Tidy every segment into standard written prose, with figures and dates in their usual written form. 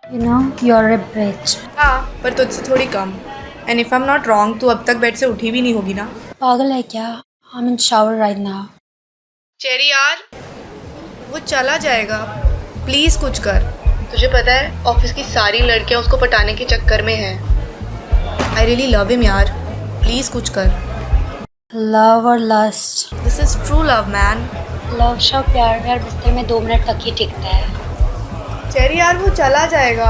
You know, you're a bitch. हाँ, पर तुझसे थोड़ी कम। And if I am not wrong, तू अब तक बेड से उठी भी नहीं होगी ना? पागल है क्या? I'm in shower right now. Cherry यार, वो चला जाएगा। प्लीज कुछ कर। तुझे पता है ऑफिस की सारी लड़कियां उसको पटाने के चक्कर में हैं। आई रियली लव हिम यार, प्लीज कुछ कर। Love or lust? This is true love man. Love शब्द प्यार बिस्तर में 2 मिनट तक ही टिकता है। चेरी यार, वो चला जाएगा।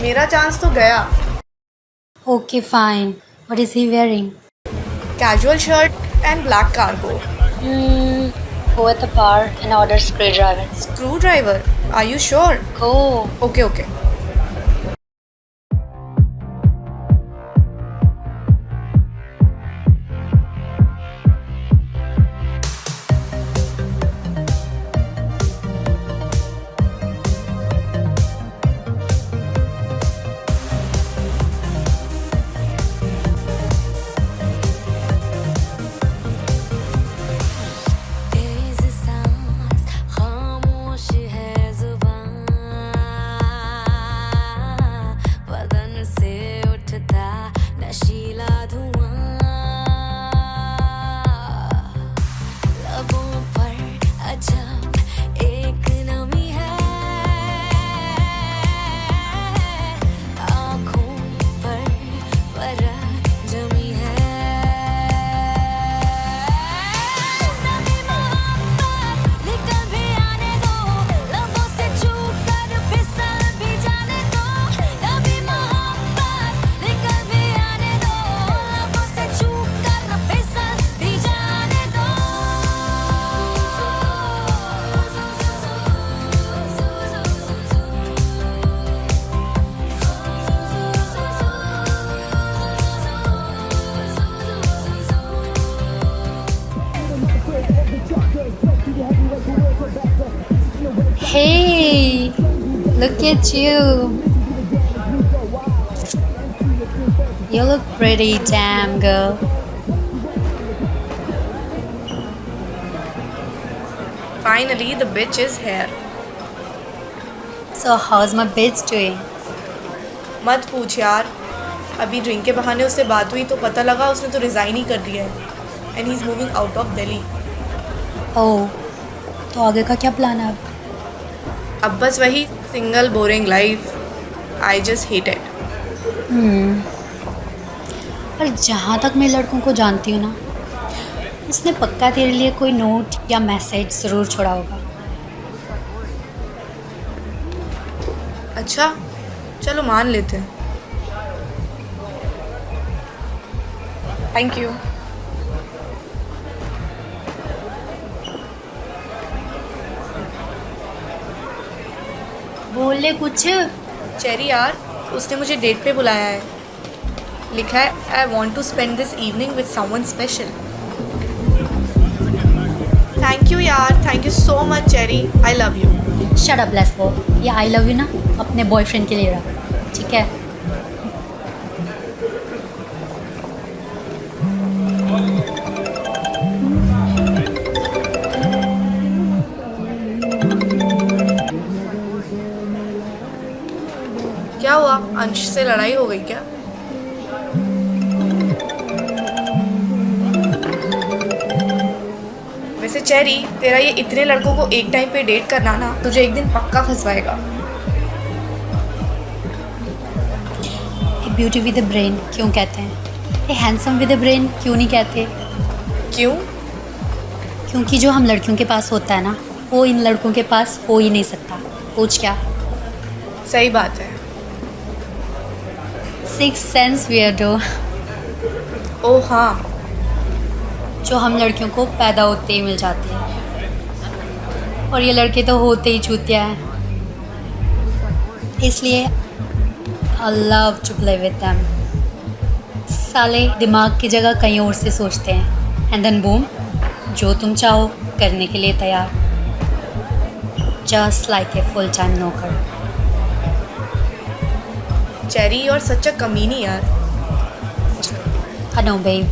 मेरा चांस तो गया। Okay, fine. What is he wearing? Casual shirt and black cargo. Go at the bar and order screwdriver. Screwdriver, are you sure? Go. Okay okay. तेज सांस खामोश है जुबान बदन से उठता नशीला धुआं लबों पर अजब एक नमी है आँखों पर परत जमी है नमी मोहब्बत निकल भी आने दो लबों से छू कर फिसल भी जाने दो नमी मोहब्बत निकल भी आने दो लबों से छू कर फिसल भी जाने दो Hey, look at you. You look pretty, damn girl. Finally the bitch is here. So how's my bitch doing? मत पूछ यार। अभी ड्रिंक के बहाने उससे बात हुई तो पता लगा उसने तो रिज़ाइन ही कर दिया है। And he is moving out of Delhi. Oh, तो आगे का क्या प्लान है अब? अब बस वही single boring life. I just hate it. पर जहाँ तक मैं लड़कों को जानती हूँ ना, उसने पक्का तेरे लिए कोई नोट या मैसेज ज़रूर छोड़ा होगा। अच्छा, चलो मान लेते हैं। Thank you. बोल ले कुछ। चेरी यार, उसने मुझे डेट पे बुलाया है। लिखा है I want to spend this evening with someone special. Thank you यार, thank you so much Cherry. I love you. Shut up lesbo. ये आई लव यू ना अपने बॉयफ्रेंड के लिए रख, ठीक है? क्या हुआ, अंश से लड़ाई हो गई क्या? वैसे चेरी, तेरा ये इतने लड़कों को एक टाइम पे डेट करना ना तुझे एक दिन पक्का फंसवाएगा। ए ब्यूटी विद अ ब्रेन क्यों कहते हैं? ए हैंडसम विद अ ब्रेन क्यों नहीं कहते? क्यों? क्योंकि जो हम लड़कियों के पास होता है ना, वो इन लड़कों के पास हो ही नहीं सकता। पूछ क्या? सही बात है। Six sense weirdo. ओह हाँ, जो हम लड़कियों को पैदा होते ही मिल जाते हैं, और ये लड़के तो होते ही चूतिया हैं। इसलिए I love to play with them. साले दिमाग की जगह कहीं और से सोचते हैं, एंड देन बूम, जो तुम चाहो करने के लिए तैयार, just like a full time नौकर। चेरी और सच अ कमीनी यार। I know, babe.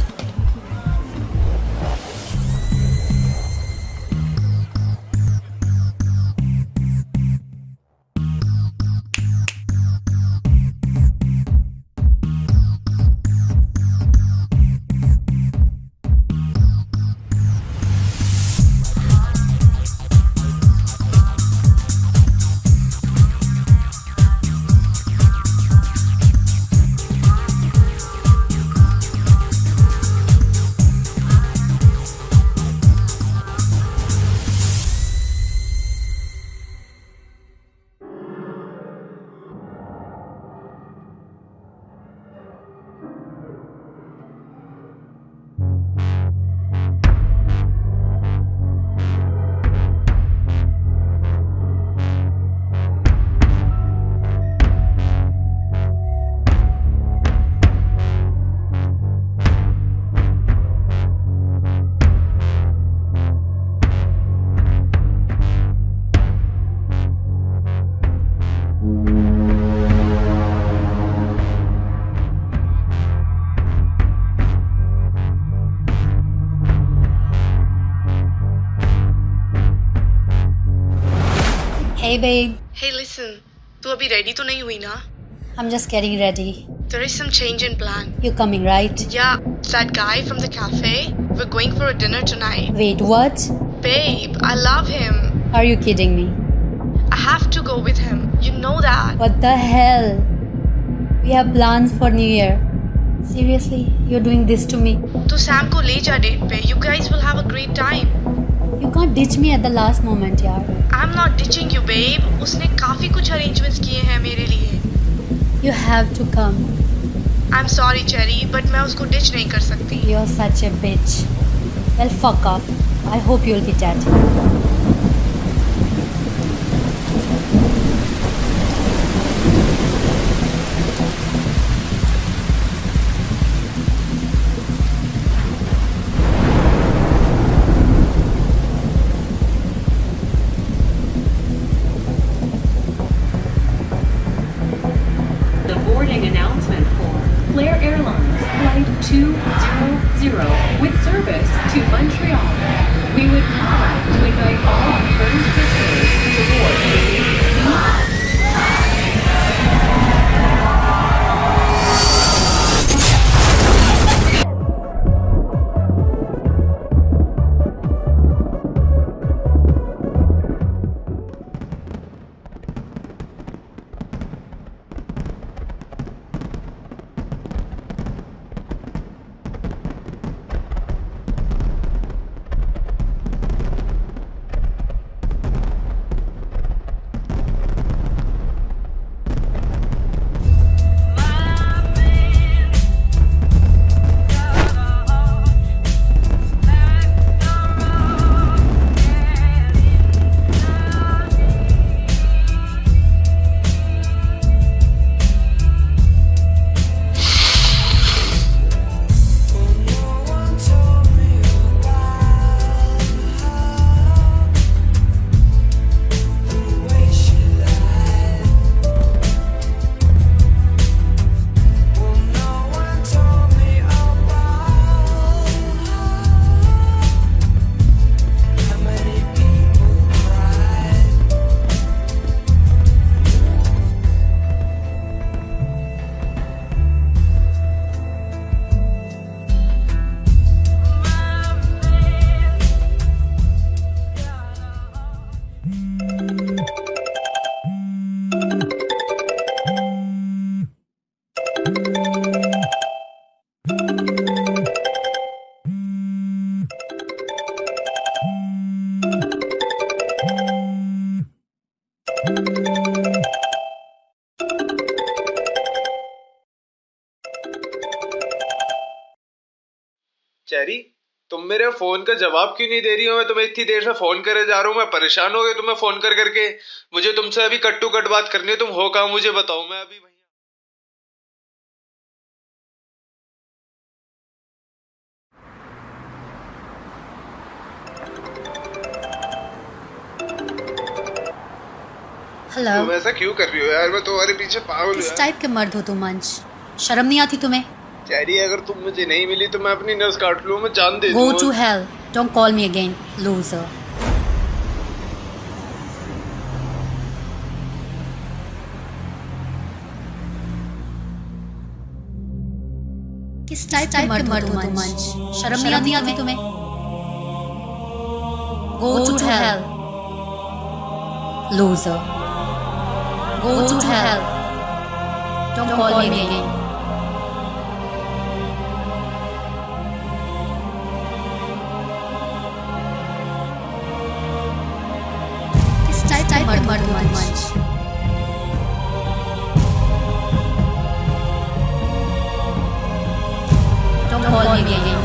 Hey babe, Hey, listen. तू अभी ready तो नहीं हुई ना? I'm just getting ready. There is some change in plan. You coming, right? Yeah, that guy from the cafe. We're going for a dinner tonight. Wait, what? Babe, I love him. Are you kidding me? I have to go with him. You know that. What the hell? We have plans for New Year. Seriously, you're doing this to me? तू Sam को ले जा date पे. You guys will have a great time. You can't ditch me at the last moment, yaar. I'm not ditching you, babe. उसने काफी कुछ arrangements किए हैं मेरे लिए. You have to come. I'm sorry, Cherry, but मैं उसको ditch नहीं कर सकती. You're such a bitch. Well, fuck off. I hope you'll be dead. The boarding announcement for Flair Airlines Flight 200 with service to Montreal. We would now like to invite all current visitors to board the cherry, तुम मेरे phone का जवाब क्यों नहीं दे रही हो? मैं तुम्हें इतनी देर से फोन करे जा रहा हूँ. मैं परेशान हो गया तुम्हें फोन कर करके. मुझे तुमसे अभी कट टू कट बात करनी है. तुम हो कहाँ मुझे बताओ. मैं अभी वहीं. Hello. तुम ऐसा क्यों कर रही हो यार? मैं तुम्हारे पीछे पागल हूँ किस यार. टाइप के मर्द हो तुम अंश? शर्म नहीं आती तुम्हें? चेरी, अगर तुम मुझे नहीं मिली तो मैं अपनी नस काट लूँ. मैं जान दे Go दूँ. to hell. Don't call me again, loser. किस टाइप के मर्द हो तुम अंश? शर्म नहीं आती तुम्हें? Go to hell, loser. Go to hell. Don't call me again. किस टाइप के मर्द हो तुम अंश? Don't call me again.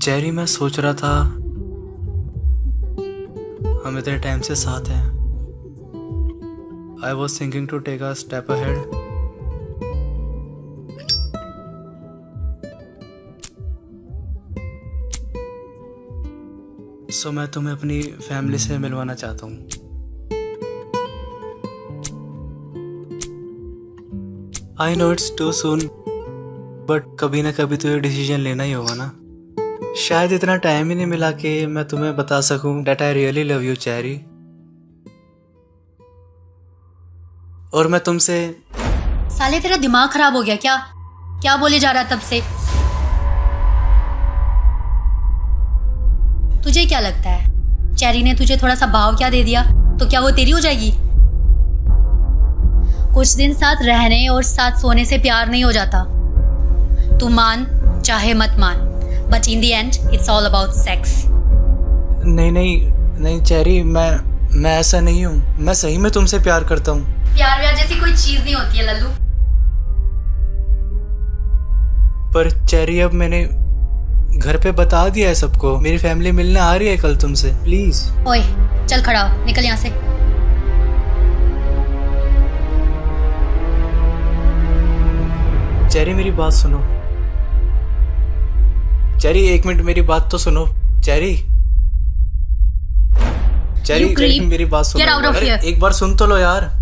Cherry, मैं सोच रहा था हम इतने टाइम से साथ हैं। I was thinking to take a step ahead. So मैं तुम्हें अपनी फैमिली से मिलवाना चाहता हूँ। I know it's too soon, but कभी ना कभी तो ये डिसीजन लेना ही होगा ना। शायद इतना टाइम ही नहीं मिला कि मैं तुम्हें बता सकूं that I really love you cherry. और मैं तुमसे साले तेरा दिमाग खराब हो गया क्या? क्या बोले जा रहा तब से? तुझे क्या लगता है चेरी ने तुझे थोड़ा सा भाव क्या दे दिया तो क्या वो तेरी हो जाएगी? कुछ दिन साथ रहने और साथ सोने से प्यार नहीं हो जाता। तू मान चाहे मत मान, but in the end it's all about sex. नहीं नहीं नहीं चेरी, मैं ऐसा नहीं हूँ। मैं सही में तुमसे प्यार करता हूँ। प्यार व्यार जैसी कोई चीज नहीं होती है लल्लू। पर चेरी, अब मैंने घर पे बता दिया है सबको। मेरी फैमिली मिलने आ रही है कल तुमसे। प्लीज। ओए चल खड़ा हो, निकल यहाँ से। चेरी मेरी बात सुनो। चेरी एक मिनट मेरी बात तो सुनो। Cherry You creep. मेरी बात सुनो। Get out of अरे here. एक बार सुन तो लो यार।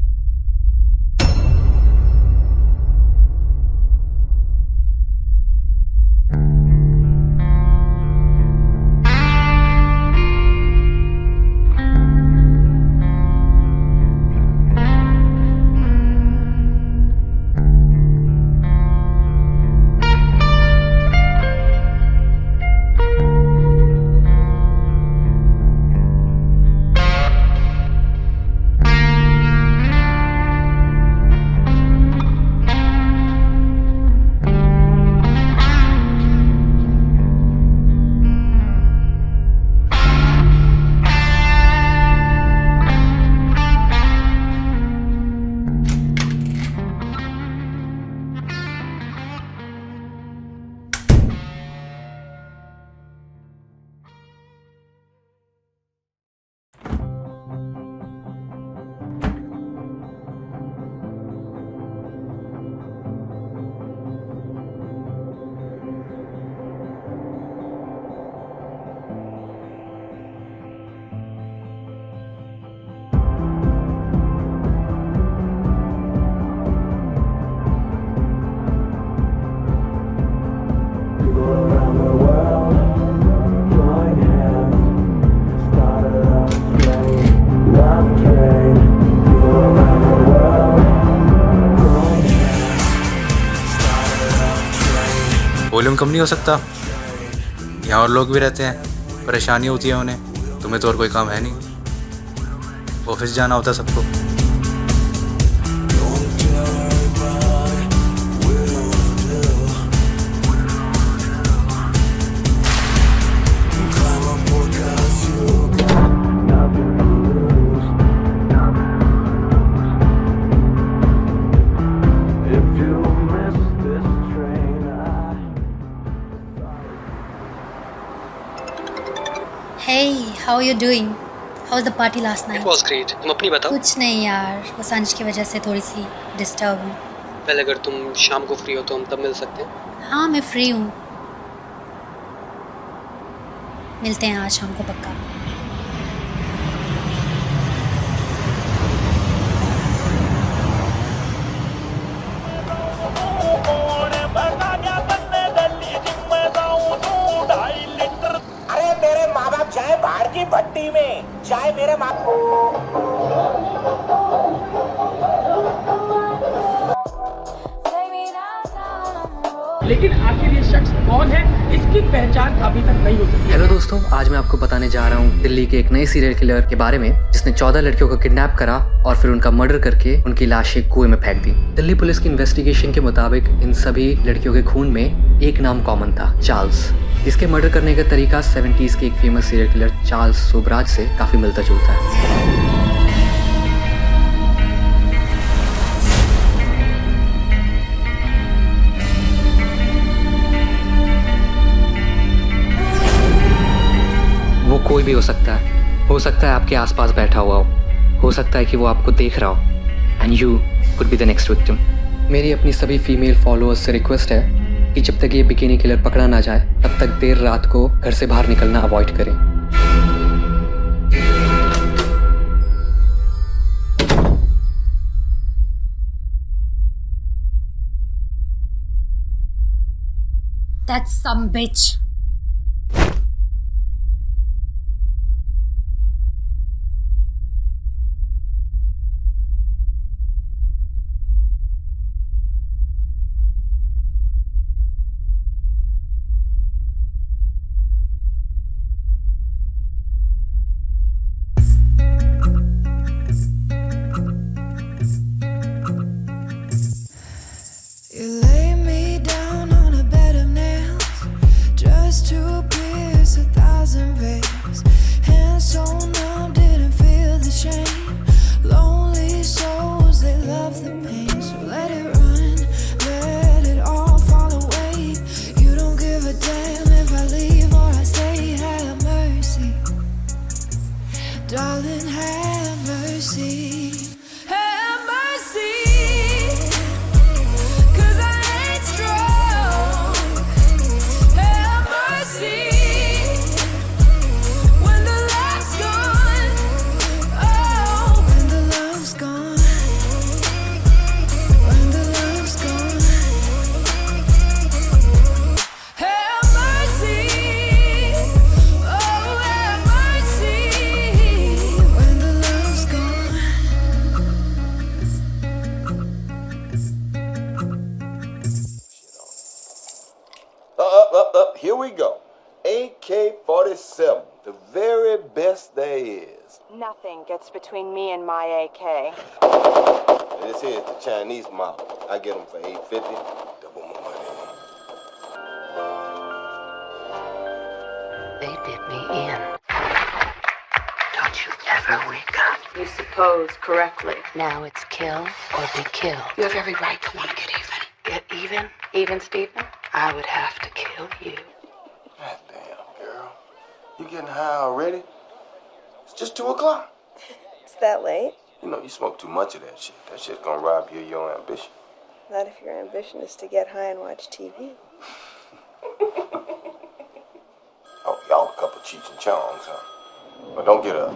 वॉल्यूम कम नहीं हो सकता? यहाँ और लोग भी रहते हैं, परेशानी होती है उन्हें। तुम्हें तो और कोई काम है नहीं, ऑफिस जाना होता है सबको। Hey, how are you doing? How was the party last night? It was great. तुम अपनी बताओ। कुछ नहीं यार, उस अंश की वजह से थोड़ी सी डिस्टर्ब हूँ। पहले अगर तुम शाम को फ्री हो तो हम तब मिल सकते हैं। हाँ मैं फ्री हूँ, मिलते हैं आज शाम को पक्का। अरे मेरे माँ बाप जाए बाहर की भट्टी में, जाए मेरे माँ। लेकिन आखिर ये शख्स कौन है, इसकी पहचान अभी तक नहीं हो सकी। हेलो दोस्तों, आज मैं आपको बताने जा रहा हूँ दिल्ली के एक नए सीरियल किलर के बारे में जिसने 14 लड़कियों को किडनैप करा और फिर उनका मर्डर करके उनकी लाशें कुएं में फेंक दी। दिल्ली पुलिस की इन्वेस्टिगेशन के मुताबिक इन सभी लड़कियों के खून में एक नाम कॉमन था, चार्ल्स। इसके मर्डर करने का तरीका 70s के एक famous serial killer Charles Sobhraj से काफी मिलता जुलता है। कोई भी हो सकता है आपके आसपास बैठा हुआ हो सकता है कि वो आपको देख रहा हो and you could be the next victim. मेरी अपनी सभी फीमेल फॉलोअर्स से रिक्वेस्ट है कि जब तक ये बिकिनी किलर पकड़ा ना जाए तब तक देर रात को घर से बाहर निकलना अवॉइड करें। That's some bitch. You lay me down on a bed of nails just to pierce 1,000 veils. Hands so numb, didn't feel the shame. Lonely souls, they love the pain. So let it run, let it all fall away. You don't give a damn if I leave or I stay. Have mercy, darling, have mercy. Have mercy. 'Cause I ain't strong. Have mercy. When the love's gone, oh, when the love's gone, when the love's gone. Have mercy. Oh, have mercy. When the love's gone. Up. Here we go. AK-47, the very best there is. Nothing gets between me and my AK. This here is the Chinese model. I get them for $8.50. Double my money. They did me in. Don't you ever wake up. You suppose correctly. Now it's kill or be killed. You have every right to want to get even. Get even? Even, Stephen? I would have to kill you. God damn, girl. You getting high already? It's just 2 o'clock. It's that late? You know, you smoke too much of that shit. That shit's gonna rob you of your ambition. Not if your ambition is to get high and watch TV. Oh, y'all a couple Cheech and Chongs, huh? But don't get up.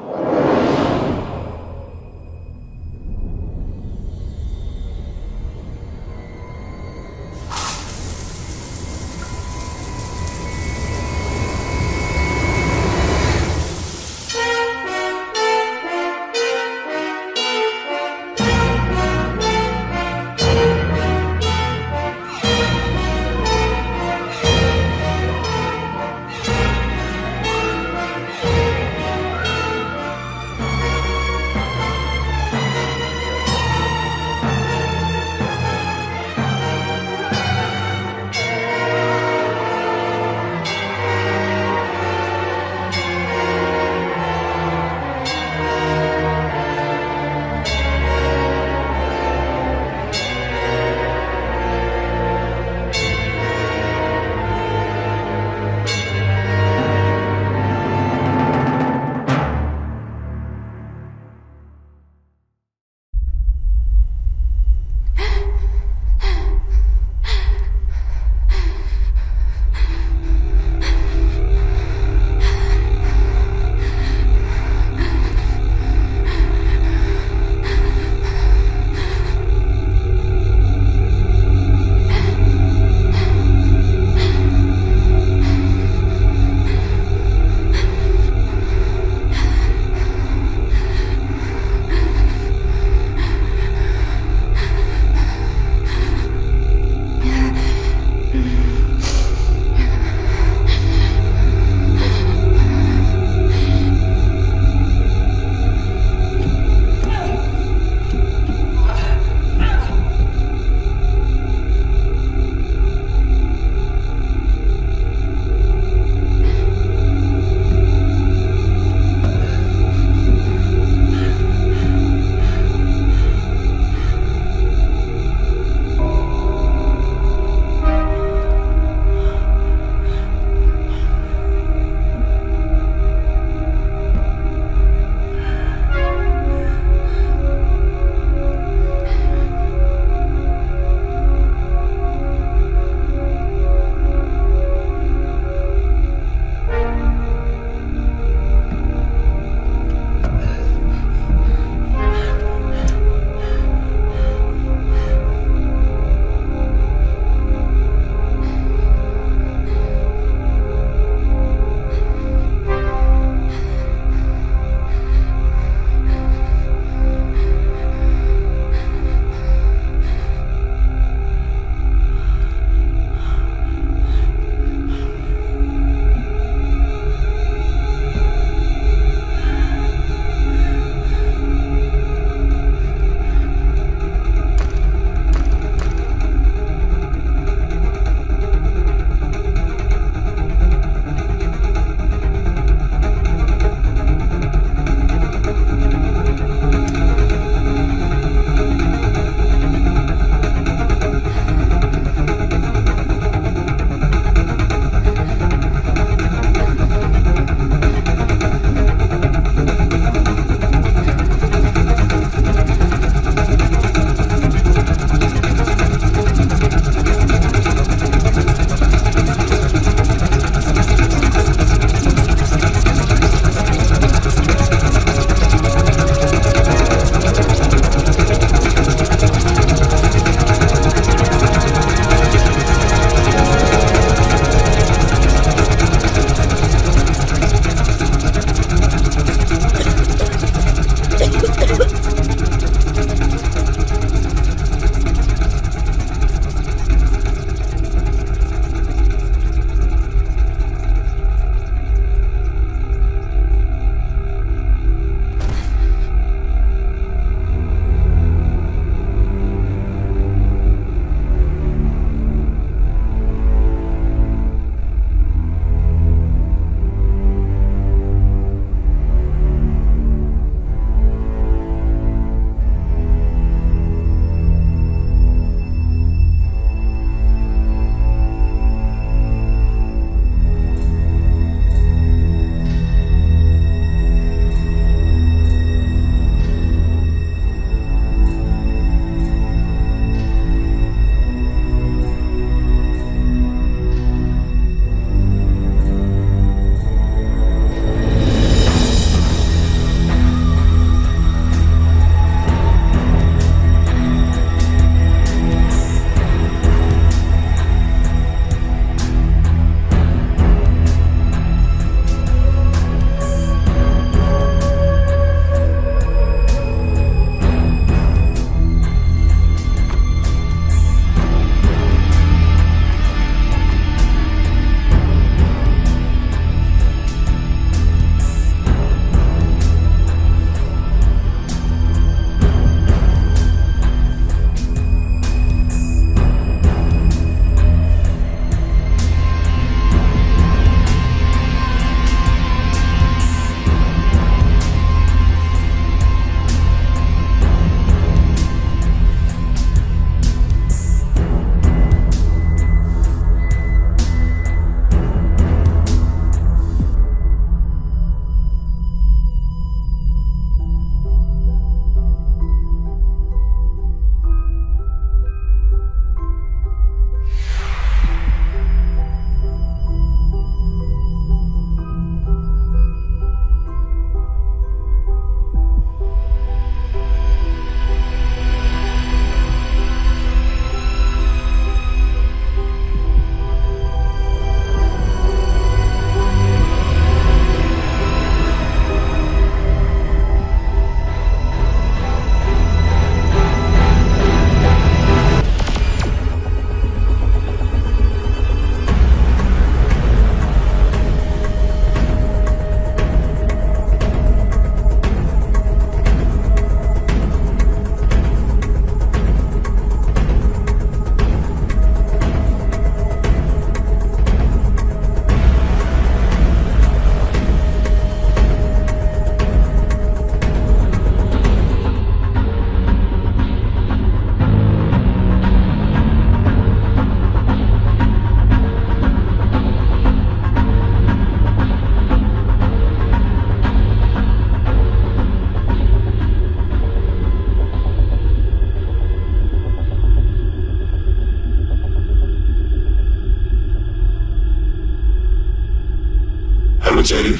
Cherry?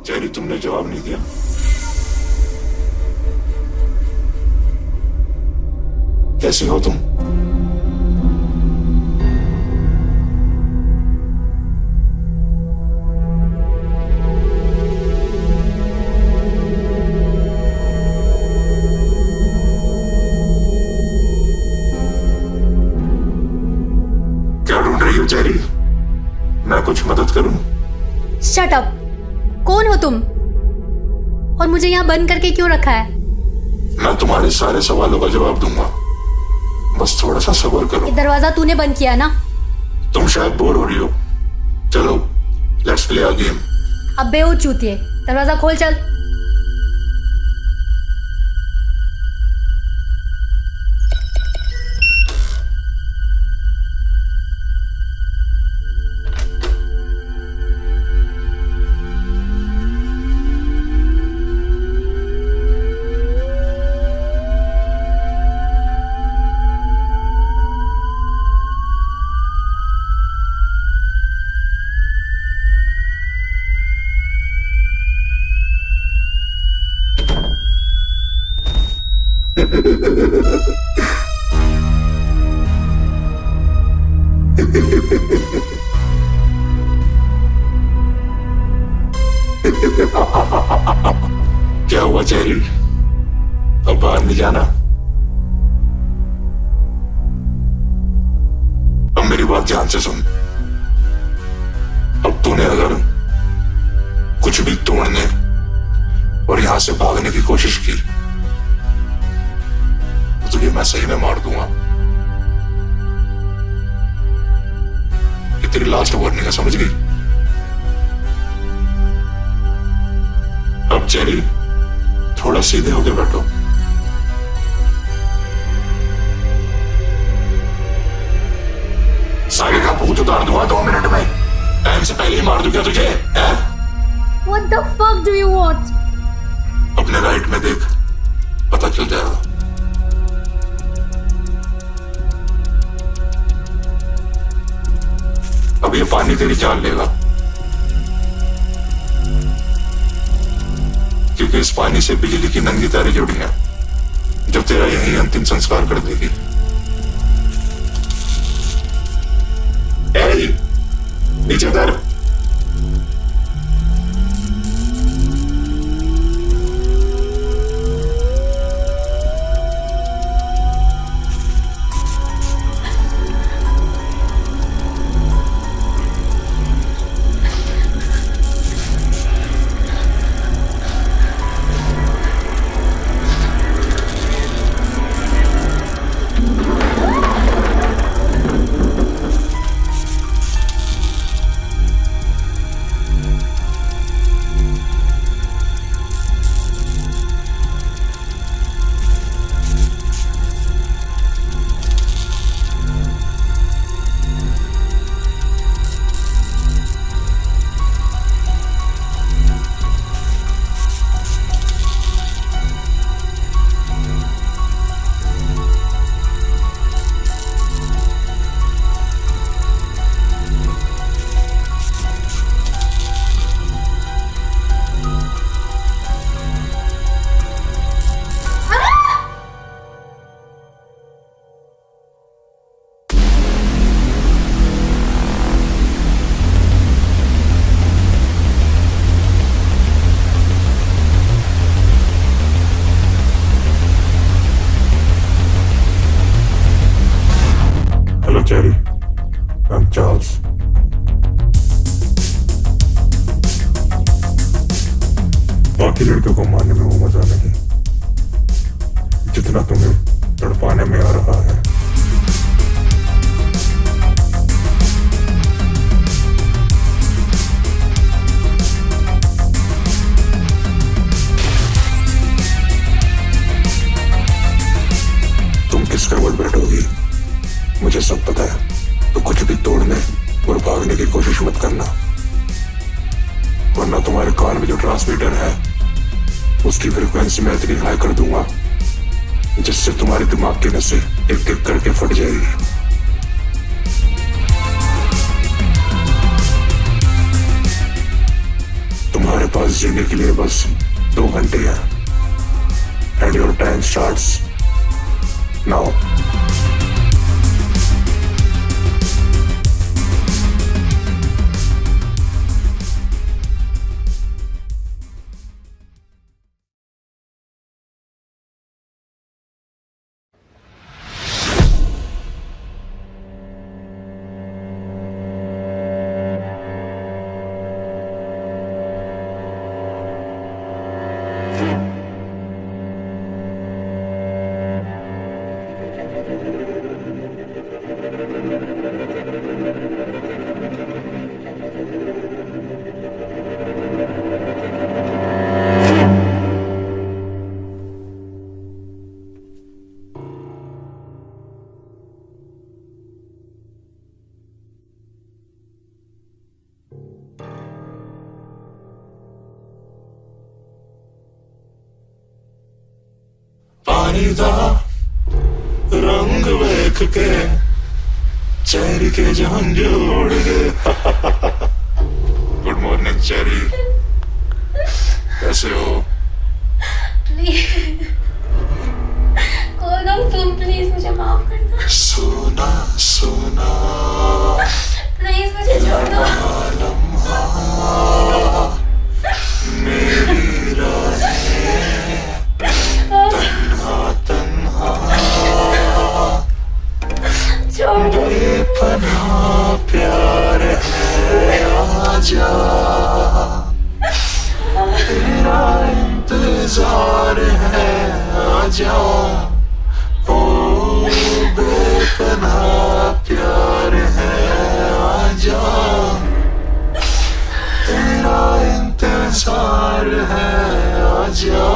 Cherry, तुमने जवाब नहीं दिया। कैसे हो तुम? क्या ढूंढ रही हो चेरी? मैं कुछ मदद करूं? Shut up. कौन हो तुम और मुझे यहाँ बंद करके क्यों रखा है? मैं तुम्हारे सारे सवालों का जवाब दूंगा, बस थोड़ा सा सब्र करो। ये दरवाजा तूने बंद किया ना? तुम शायद बोर हो रही हो। चलो, लेट्स प्ले अ गेम। अब बेवकूफ चूतिए, दरवाजा खोल चल। क्या हुआ चेरी? अब बाहर नहीं जाना? अब मेरी बात ध्यान से सुन। अब तूने अगर कुछ भी तोड़ने और यहां से भागने की कोशिश की तो तुझे मैं सही में मार दूंगा। ये तेरी लास्ट वार्निंग है, समझ गई? अब चेरी, थोड़ा सीधे होके बैठो। सारे का भूत उतार दूंगा 2 मिनट में। टाइम से पहले ही मार दूंगा तुझे, है? What the fuck do you want? अपने राइट में देख, पता चल जाएगा। अब ये पानी तेरी जान लेगा, क्योंकि इस पानी से बिजली की नंगी तारें जुड़ी हैं जो तेरा यही अंतिम संस्कार कर देगी। नीचे उतर। Jerry, I'm Charles. बाकी लड़कियों को मारने में वो मजा नहीं जितना तुम्हें तड़पाने में आ रहा है। तुम किस करवट बैठोगी मुझे सब पता है, तो कुछ भी तोड़ने और भागने की कोशिश मत करना, वरना तुम्हारे कान में जो ट्रांसमीटर है उसकी फ्रीक्वेंसी मैं इतनी हाई कर दूंगा जिससे तुम्हारे दिमाग की नसें एक एक करके फट जाएगी। पास जीने के लिए बस 2 घंटे हैं and your time starts now. पानी दा रंग वेख के चेरी के जहां जोड़ गए। गुड मॉर्निंग चेरी, कैसे हो? प्लीज कौन हो तुम? प्लीज मुझे माफ कर दो। सोना सोना प्लीज मुझे छोड़ दो। मेरी राहें तन्हा तन्हा छोड़ दो। बेपनाह प्यार है आजा, तेरा इंतजार है आजा। ओ बेपनाह प्यार है आजा, तेरा इंतजार है आजा।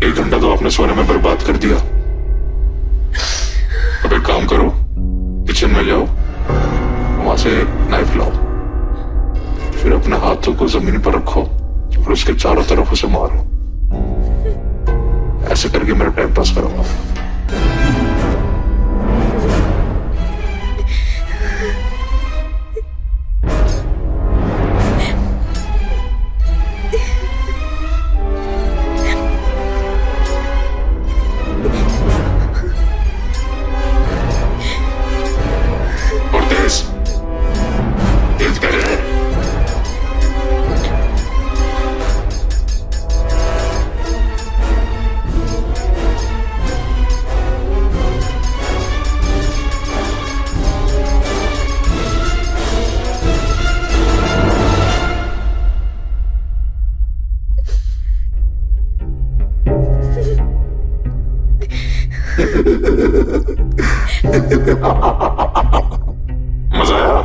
1 घंटा तो आपने सोने में बर्बाद कर दिया। अब एक काम करो, किचन में जाओ, वहां से नाइफ लाओ, फिर अपने हाथों को जमीन पर रखो और उसके चारों तरफ उसे मारो। ऐसे करके मेरा टाइम पास करूंगा। मजा आया?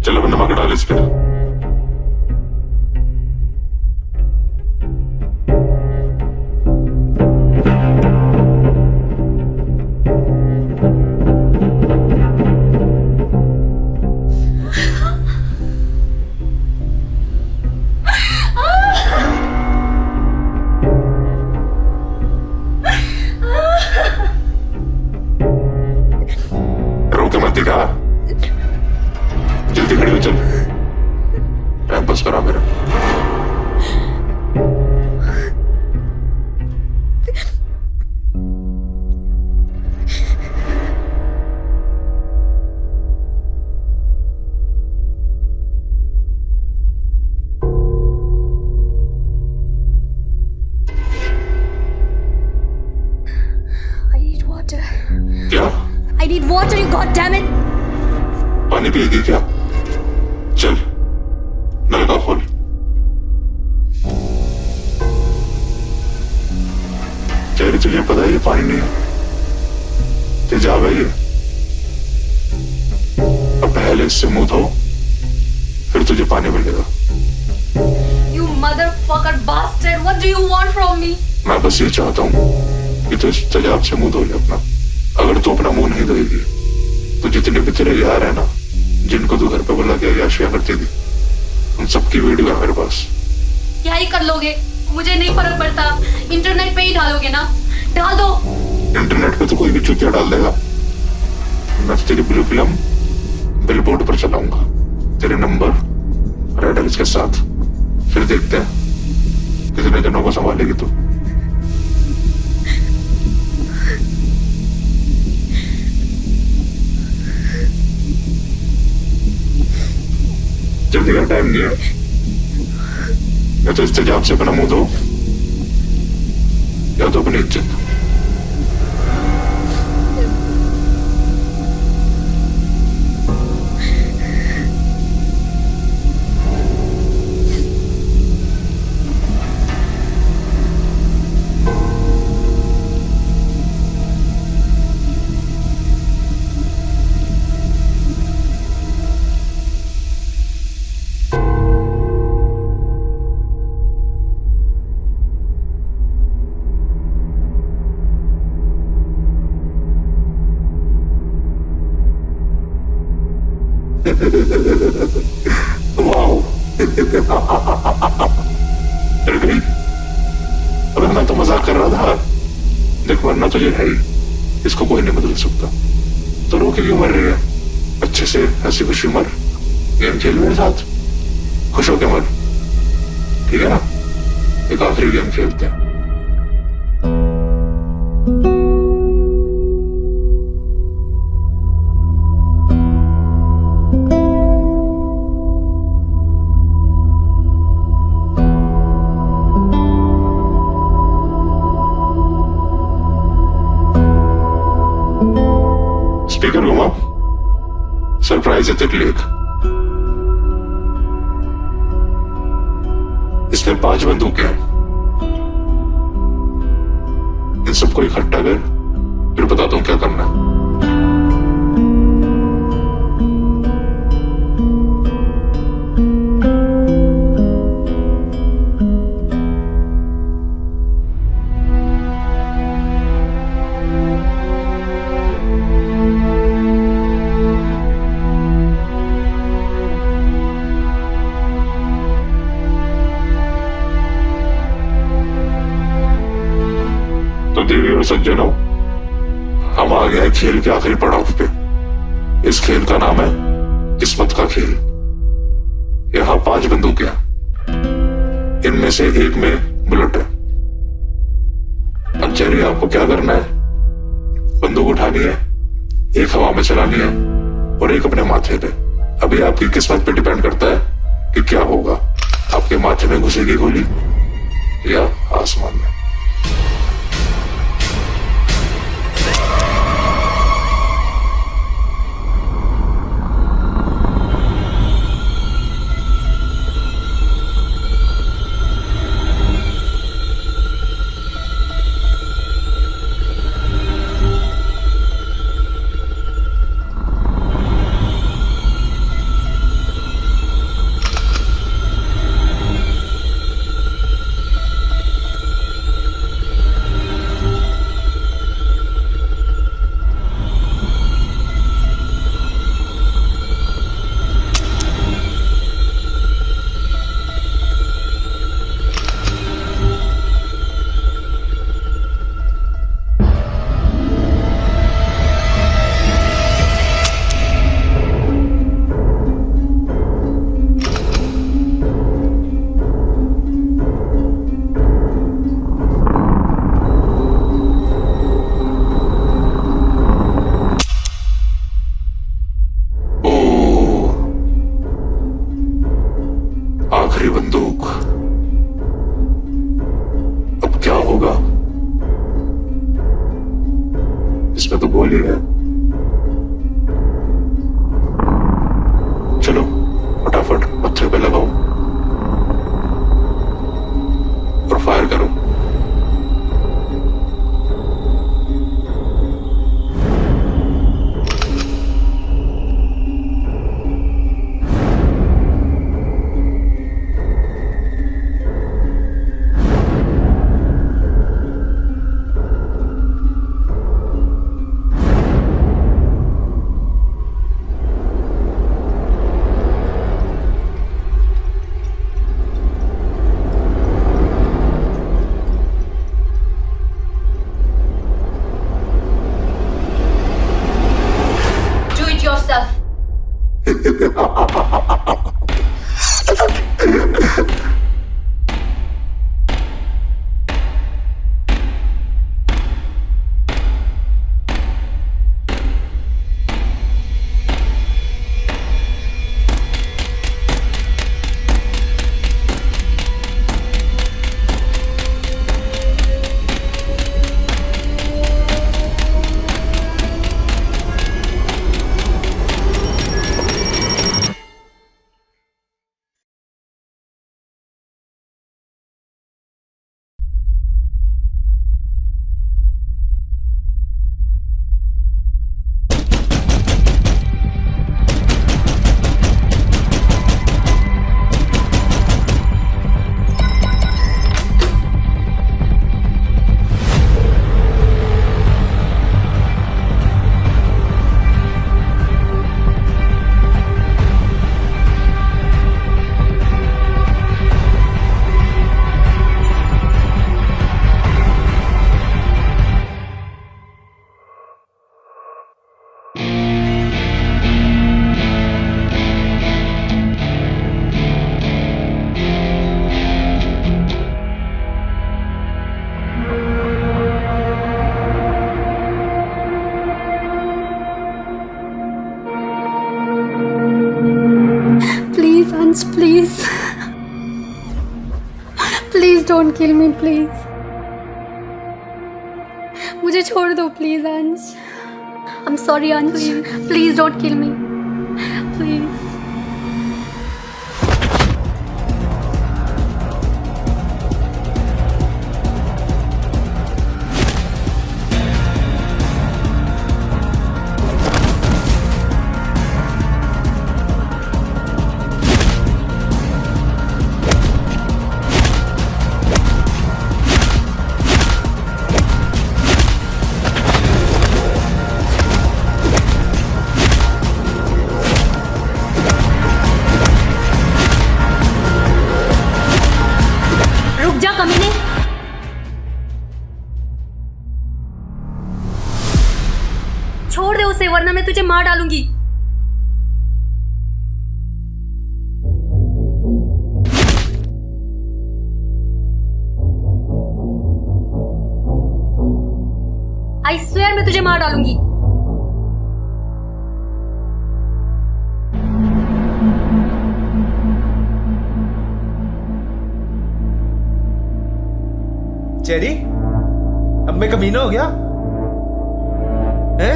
चलो अब नमक डाल इस पे। जल्दी खड़ी हो, चल, टाइम पास करा मेरा। I need water. क्या? I need water, you goddamn it! पानी पिएगी क्या? चल, नल का खोल। चेरी, तुझे पता है ये पानी नहीं है, तेजाब है ये। अब पहले इससे मुंह धो, फिर तुझे पानी मिलेगा। You motherfucker bastard! What do you want from me? मैं बस ये चाहता हूँ कि तू इस तेजाब से मुंह धो ले अपना। अगर तू अपना मुंह नहीं धोएगी तो जितने भी तेरे यार है ना, जिनको तू घर पे बुला के याशिया करती थी, उन सबकी वीडियो है मेरे पास। क्या ही कर लोगे? मुझे नहीं फर्क पड़ता। इंटरनेट पे ही डालोगे ना? डाल दो। इंटरनेट पे तो कोई भी चुतिया डाल देगा। मैं तो तेरी ब्लू फिल्म बिलबोर्ड पर चलाऊंगा, तेरे नंबर और एड्रेस के साथ। फिर देखते हैं कितने जनों को संभालेगी तू। जल्दी का टाइम नहीं है, या तो इस्तेजाब से अपना मुंह धो या तो अपनी इज्जत। वाओ डर गई? अबे मैं तो मजाक कर रहा था। देख मरना तो ये है ही, इसको कोई नहीं बदल सकता। तो रो के क्यों मर रही है? अच्छे से हंसी खुशी मर, गेम खेल मेरे साथ, खुश होके मर, ठीक है ना? एक आखिरी गेम खेलते हैं। स्पीकर घुमा, सरप्राइज है तेरे लिए। इसमें 5 बंदूकें हैं, इन सबको इकट्ठा कर, फिर बताता हूं क्या करना है। देवी और सज्जनों, हम आ गए खेल के आखिरी पड़ाव पे। इस खेल का नाम है किस्मत का खेल। यहाँ 5 बंदूकें हैं, इनमें से एक में बुलेट है। अब चेरी आपको क्या करना है? बंदूक उठानी है, एक हवा में चलानी है और एक अपने माथे पे। अभी आपकी किस्मत पे डिपेंड करता है कि क्या होगा, आपके माथे में घुसेगी गोली या आसमान में। आखिरी बंदूक, अब क्या होगा? इसमें तो गोली है। चलो फटाफट पत्थर पे लगाओ और फायर करो। Do it yourself. अंश please please don't kill me please. मुझे छोड़ दो प्लीज अंश। आई एम सॉरी अंश, please don't kill me please. रुक जा कमीने। छोड़ दे उसे वरना मैं तुझे मार डालूंगी। आई स्वेयर मैं तुझे मार डालूंगी। चेरी, अब मैं कमीना हो गया हैं?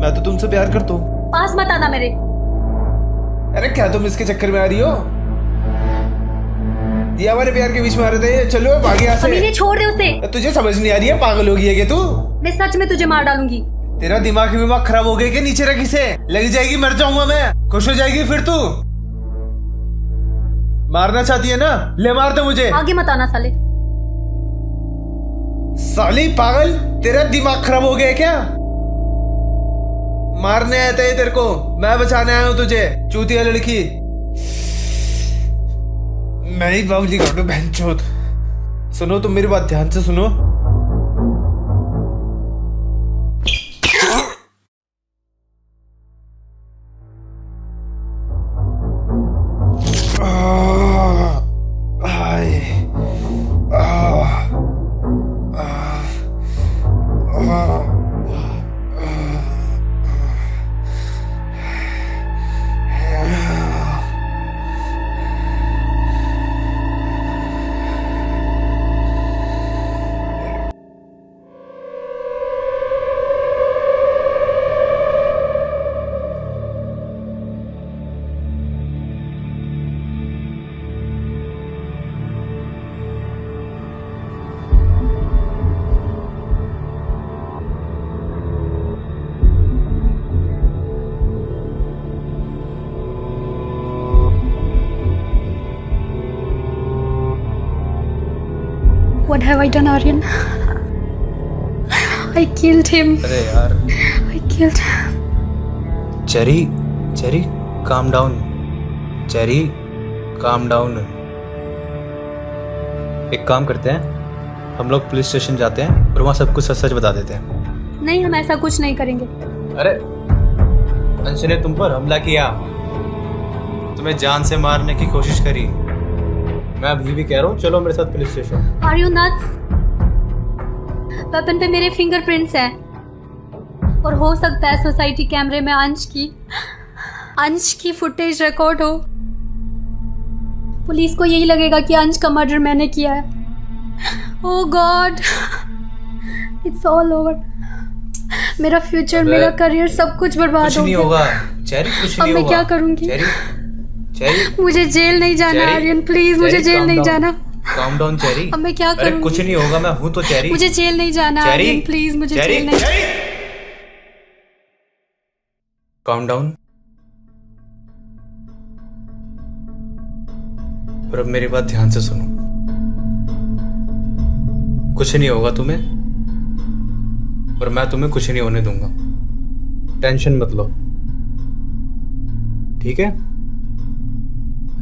मैं तो तुमसे प्यार करता हूँ। पास मत आना मेरे। अरे क्या तुम इसके चक्कर में आ रही हो? ये हमारे प्यार के बीच में आ रहे थे। चलो भाग यहाँ से। कमीने छोड़ दे उसे। तुझे समझ नहीं आ रही है? पागल हो गई है क्या तू? मैं सच में तुझे मार डालूंगी। तेरा दिमाग खराब हो गया क्या? नीचे रखी से लग जाएगी, मर जाऊंगा मैं। खुश हो जाएगी फिर तू। मारना चाहती है ना? ले मार दे मुझे। आगे मत आना साले। साली पागल, तेरा दिमाग खराब हो गया है क्या? मारने आया था ये तेरे को, मैं बचाने आया हूं तुझे, चूतिया लड़की। मैं ही बाबूजी कर दूं बहनचोद। सुनो तुम मेरी बात ध्यान से सुनो। What have I done, Aryan? I killed him. अरे यार I killed him. Cherry, cherry calm down. Cherry calm down. एक काम करते हैं, हम लोग पुलिस स्टेशन जाते हैं और वहाँ सब कुछ सच सच बता देते हैं। नहीं, हम ऐसा कुछ नहीं करेंगे। अरे अंशु ने तुम पर हमला किया, तुम्हें जान से मारने की कोशिश करी। मैं अभी भी कह रहा हूँ, चलो मेरे साथ police station. Are you nuts? Weapon पे मेरे फिंगरप्रिंट्स हैं और हो सकता है सोसाइटी कैमरे में अंश की फुटेज रिकॉर्ड हो। पुलिस को यही लगेगा कि अंश का मर्डर मैंने किया है। ओह गॉड, इट्स ऑल ओवर। मेरा फ्यूचर, मेरा करियर, सब कुछ बर्बाद कुछ हो नहीं गया। होगा चेरी, कुछ अब नहीं मैं होगा। क्या करूंगी? चेरी मुझे जेल नहीं जाना चेरी, आर्यन, प्लीज मुझे चेरी, जेल calm नहीं down, जाना। calm down cherry. अब मैं क्या अरे करूंगी? कुछ नहीं होगा, मैं हूँ तो चेरी। मुझे जेल नहीं जाना चेरी, आर्यन, प्लीज मुझे चेरी, जेल नहीं। calm down। और अब मेरी बात ध्यान से सुनो, कुछ नहीं होगा तुम्हें और मैं तुम्हें कुछ नहीं होने दूंगा। टेंशन मत लो, ठीक है?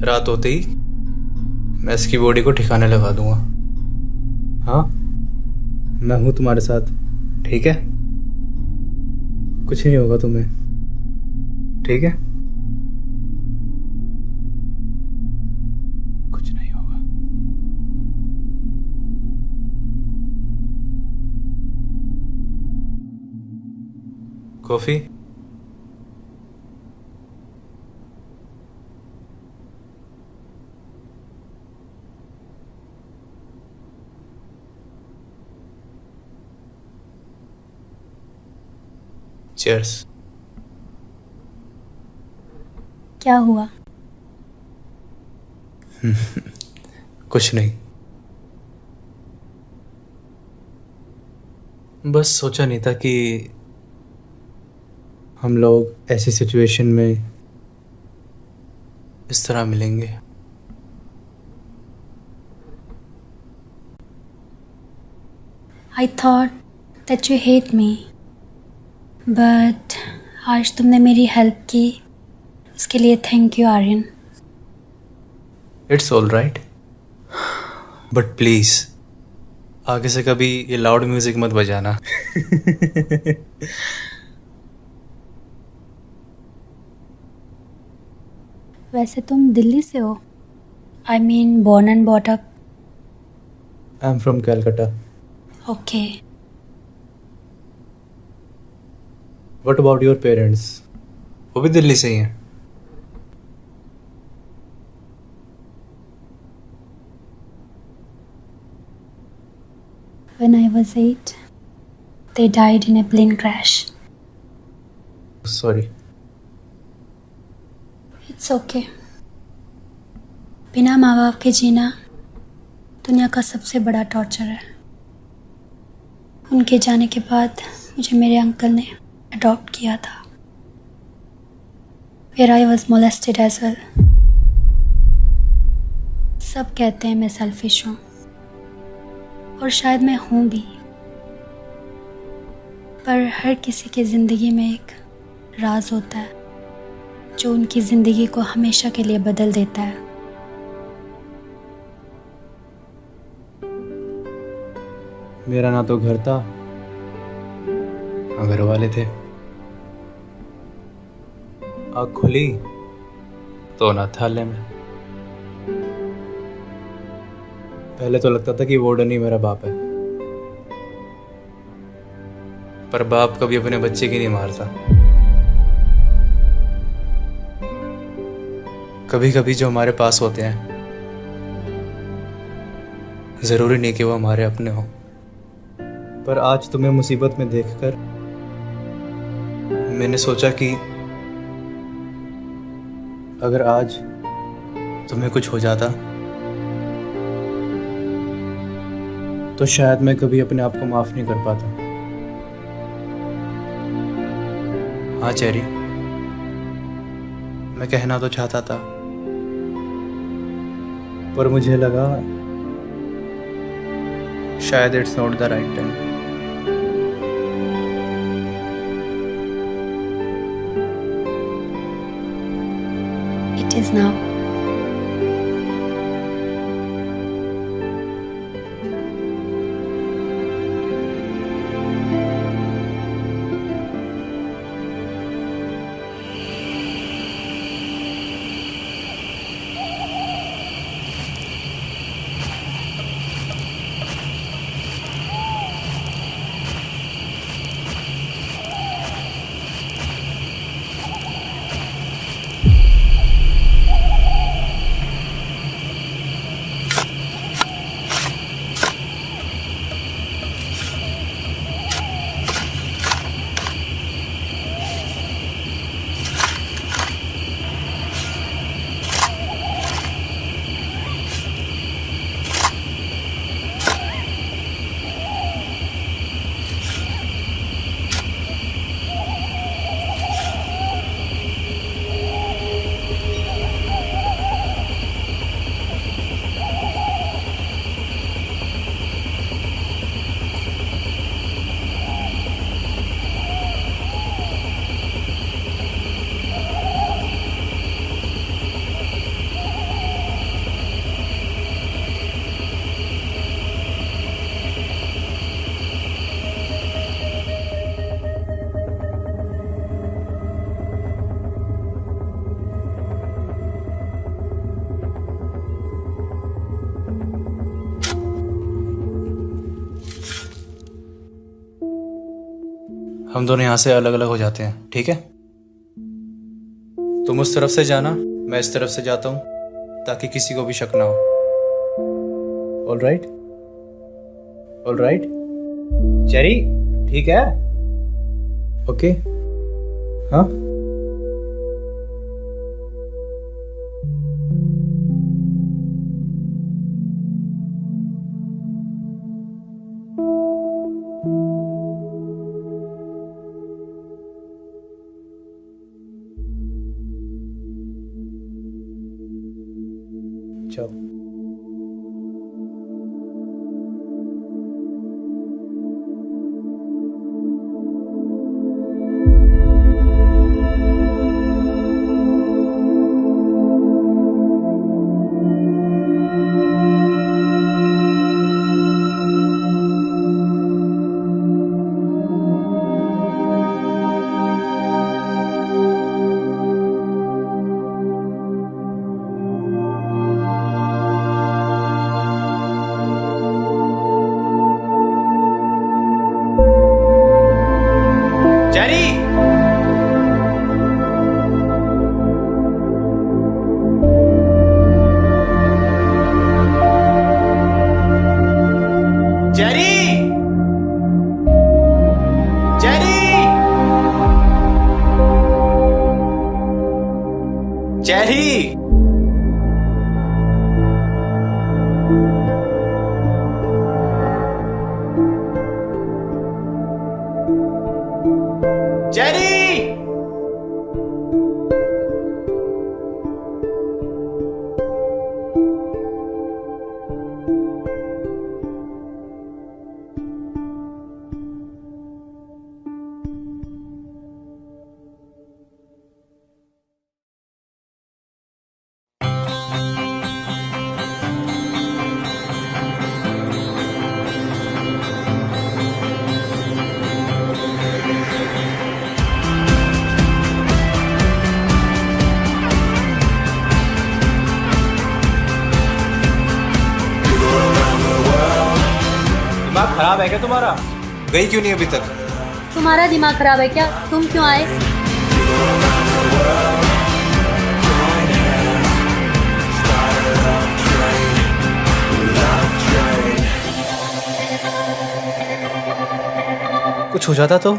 रात होते ही मैं इसकी बॉडी को ठिकाने लगा दूंगा। हाँ, मैं हूं तुम्हारे साथ, ठीक है? कुछ नहीं होगा तुम्हें, ठीक है? कुछ नहीं होगा। कॉफी? चीयर्स। क्या हुआ? कुछ नहीं, बस सोचा नहीं था कि हम लोग ऐसी सिचुएशन में इस तरह मिलेंगे। I thought that you hate me, but आज तुमने मेरी हेल्प की, उसके लिए thank you Aryan. It's all right, but please आगे से कभी ये लाउड म्यूजिक मत बजाना। वैसे तुम दिल्ली से हो? I mean born and brought up. I am from Calcutta. Okay. What about your parents? वो भी दिल्ली से ही हैं? When I was 8, they died in a plane crash. Sorry. It's okay. बिना माँ बाप के जीना दुनिया का सबसे बड़ा टॉर्चर है। उनके जाने के बाद मुझे मेरे अंकल ने अडॉप्ट किया था, where I was molested as well. सब कहते हैं मैं सेल्फिश हूँ, और शायद मैं हूँ भी, पर हर किसी की ज़िंदगी में एक राज होता है जो उनकी ज़िंदगी को हमेशा के लिए बदल देता है। मेरा ना तो घर था ना घर वाले थे। आँख खुली तो ना थाले में। पहले तो लगता था कि वार्डन ही मेरा बाप है, पर बाप कभी अपने बच्चे की नहीं मारता। कभी कभी जो हमारे पास होते हैं जरूरी नहीं कि वो हमारे अपने हो। पर आज तुम्हें मुसीबत में देखकर मैंने सोचा कि अगर आज तुम्हें कुछ हो जाता तो शायद मैं कभी अपने आप को माफ नहीं कर पाता। हाँ चेरी, मैं कहना तो चाहता था, पर मुझे लगा शायद it's not the right time. It is now. हम दोनों यहाँ से अलग अलग हो जाते हैं, ठीक है? तुम उस तरफ से जाना, मैं इस तरफ से जाता हूँ, ताकि किसी को भी शक ना हो। All right? All right? Cherry, ठीक है? ओके? हाँ जाओ। Jerry, Jerry, Jerry, Jerry, Jerry. दिमाग खराब है क्या तुम्हारा? गई क्यों नहीं अभी तक? तुम्हारा दिमाग खराब है क्या? तुम क्यों आए? कुछ हो जाता तो?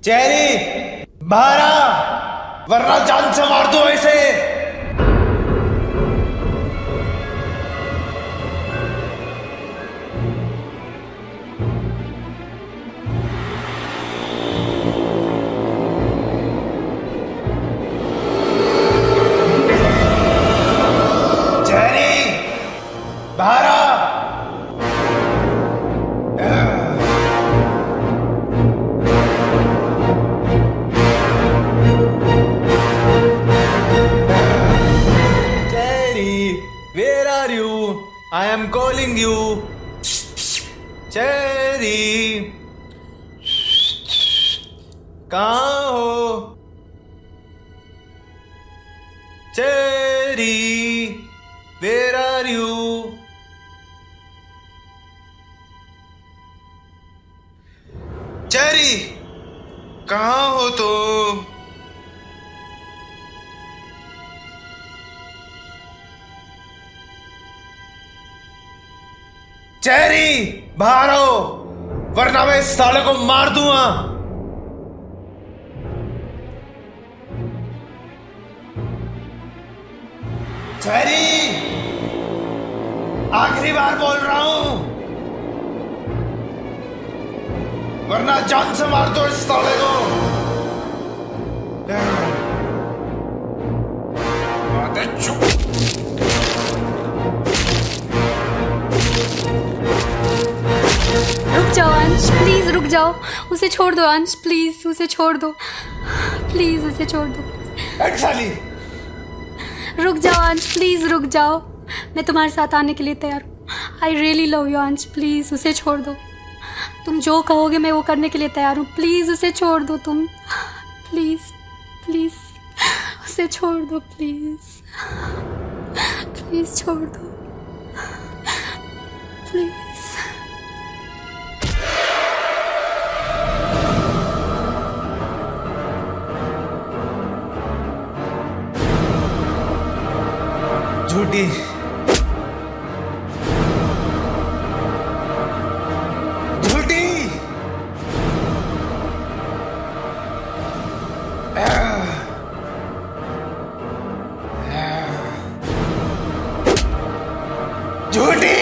चेरी बाहर आ, वरना जान से मार दो ऐसे। चेरी बाहर आ। Where are you? I am calling you. Cherry. कहाँ हो? Cherry. Where are you? Cherry. कहाँ हो तुम? चेरी बाहर आओ, वरना मैं इस साले को मार दूंगा। चेरी आखिरी बार बोल रहा हूं, वरना जान से मार दो इस साले को। चुप। रुक जाओ अंश, प्लीज रुक जाओ। उसे छोड़ दो अंश, प्लीज उसे छोड़ दो, प्लीज उसे छोड़ दो। साली रुक जाओ अंश, प्लीज रुक जाओ। मैं तुम्हारे साथ आने के लिए तैयार हूँ। आई रियली लव यू अंश, प्लीज उसे छोड़ दो। तुम जो कहोगे मैं वो करने के लिए तैयार हूँ। प्लीज उसे छोड़ दो तुम, प्लीज प्लीज उसे छोड़ दो, प्लीज प्लीज छोड़ दो, प्लीज। झूठी झूठी झूठी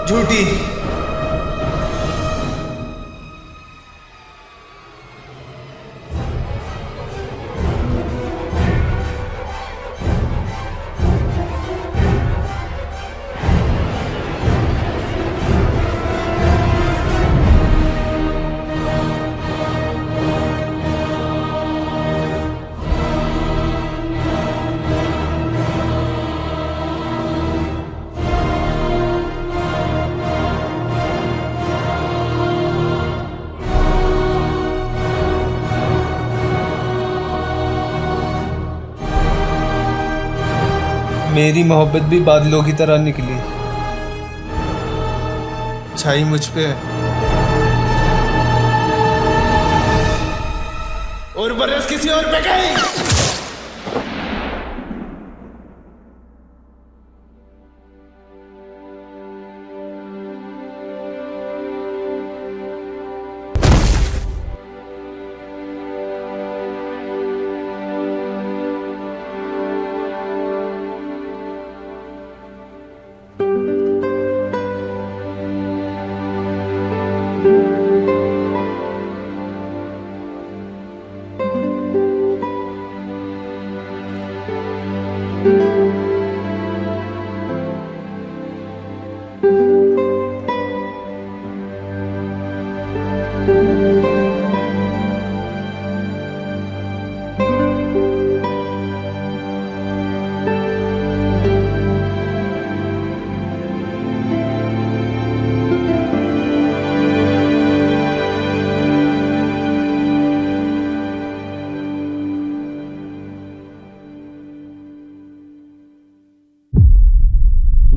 झूठी मेरी मोहब्बत भी बादलों की तरह निकली, छाई मुझ पे और बरस किसी और पे गई।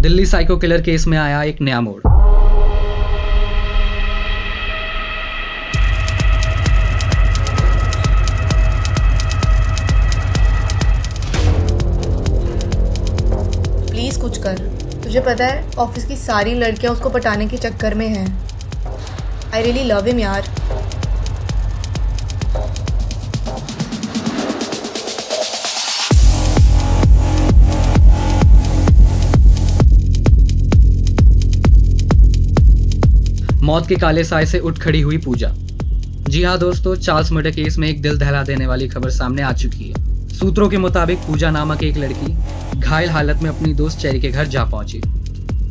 दिल्ली साइको किलर केस में आया एक नया मोड़। प्लीज कुछ कर, तुझे पता है ऑफिस की सारी लड़कियां उसको पटाने के चक्कर में हैं। आई रियली लव हिम यार। मौत के काले साए से उठ खड़ी हुई पूजा। जी हाँ दोस्तों, चार्ल्स मर्डर केस में एक दिल दहला देने वाली खबर सामने आ चुकी है। सूत्रों के मुताबिक पूजा नामक एक लड़की घायल हालत में अपनी दोस्त चेरी के घर जा पहुंची,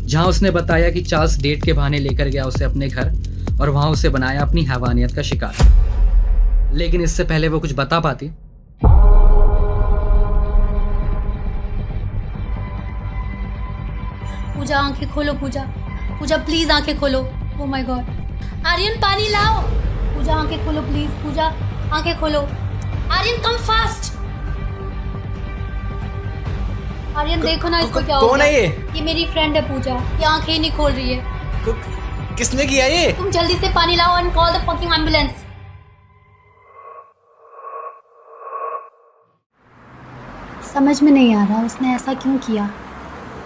जहां उसने बताया कि चार्ल्स डेट के बहाने लेकर गया उसे अपने घर और वहां उसे बनाया अपनी हैवानियत का शिकार। लेकिन इससे पहले वो कुछ बता पाती। पूजा आंखें खोलो, पूजा पूजा प्लीज आंखें खोलो। ओ माय गॉड, आर्यन पानी लाओ। पूजा आंखें खोलो प्लीज, पूजा आंखें खोलो। Aryan come fast. आर्यन देखो ना इसको क्या हो कौन गया। है ये? ये मेरी फ्रेंड है पूजा, ये आंखें ही नहीं खोल रही है। किसने किया ये? तुम जल्दी से पानी लाओ and call the fucking ambulance. समझ में नहीं आ रहा उसने ऐसा क्यों किया।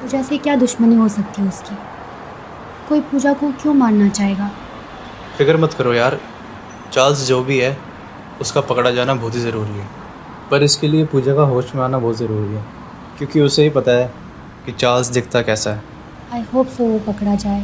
पूजा से क्या दुश्मनी हो सकती है उसकी? कोई पूजा को क्यों मारना चाहेगा? फिक्र मत करो यार, चार्ल्स जो भी है उसका पकड़ा जाना बहुत ही ज़रूरी है। पर इसके लिए पूजा का होश में आना बहुत ज़रूरी है, क्योंकि उसे ही पता है कि चार्ल्स दिखता कैसा है। आई होप सो वो पकड़ा जाए।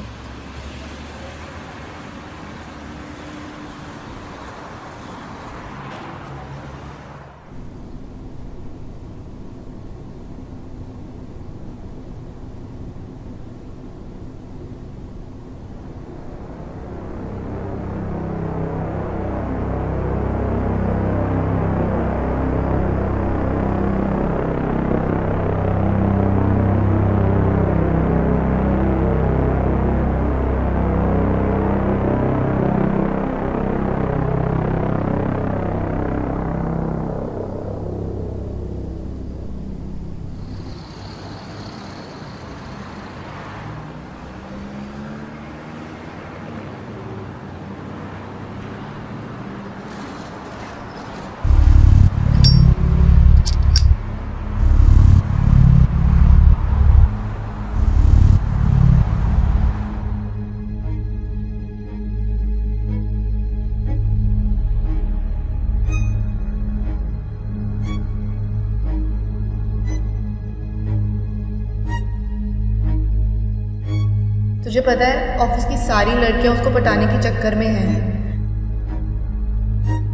तुझे पता है ऑफिस की सारी लड़कियां उसको पटाने के चक्कर में हैं।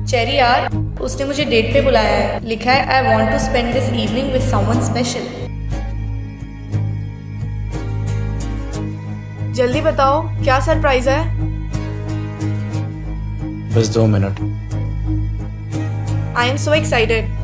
चेरी यार, उसने मुझे डेट पे बुलाया है। लिखा है I want to spend this evening with someone special. जल्दी बताओ क्या सरप्राइज है? बस 2 minute. I am so excited.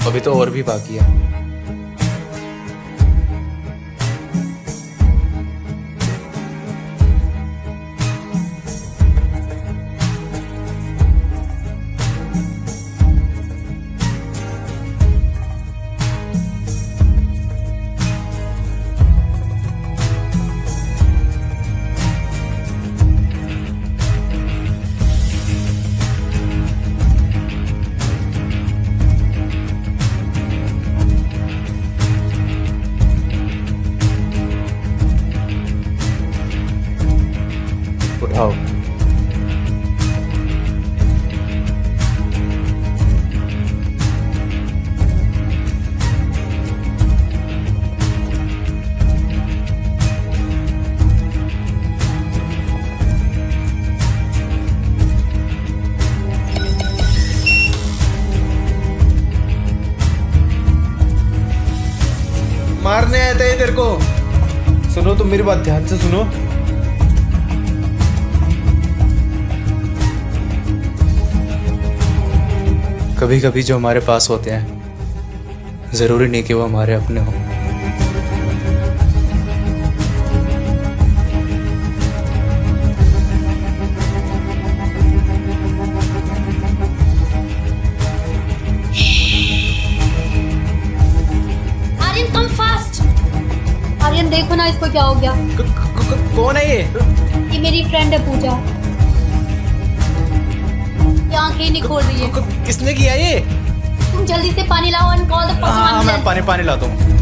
अभी तो और भी बाकी है। उठाओ। मारने आए थे तेरे को। सुनो, तुम मेरी बात ध्यान से सुनो। कभी कभी जो हमारे पास होते हैं ज़रूरी नहीं कि वो हमारे अपने हों। इसको क्या हो गया? कौन है ये मेरी फ्रेंड है पूजा। ये आंखें नहीं खोल रही है। किसने किया ये? तुम जल्दी से पानी लाओ एंड कॉल द हाँ, मैं पानी लाता हूँ।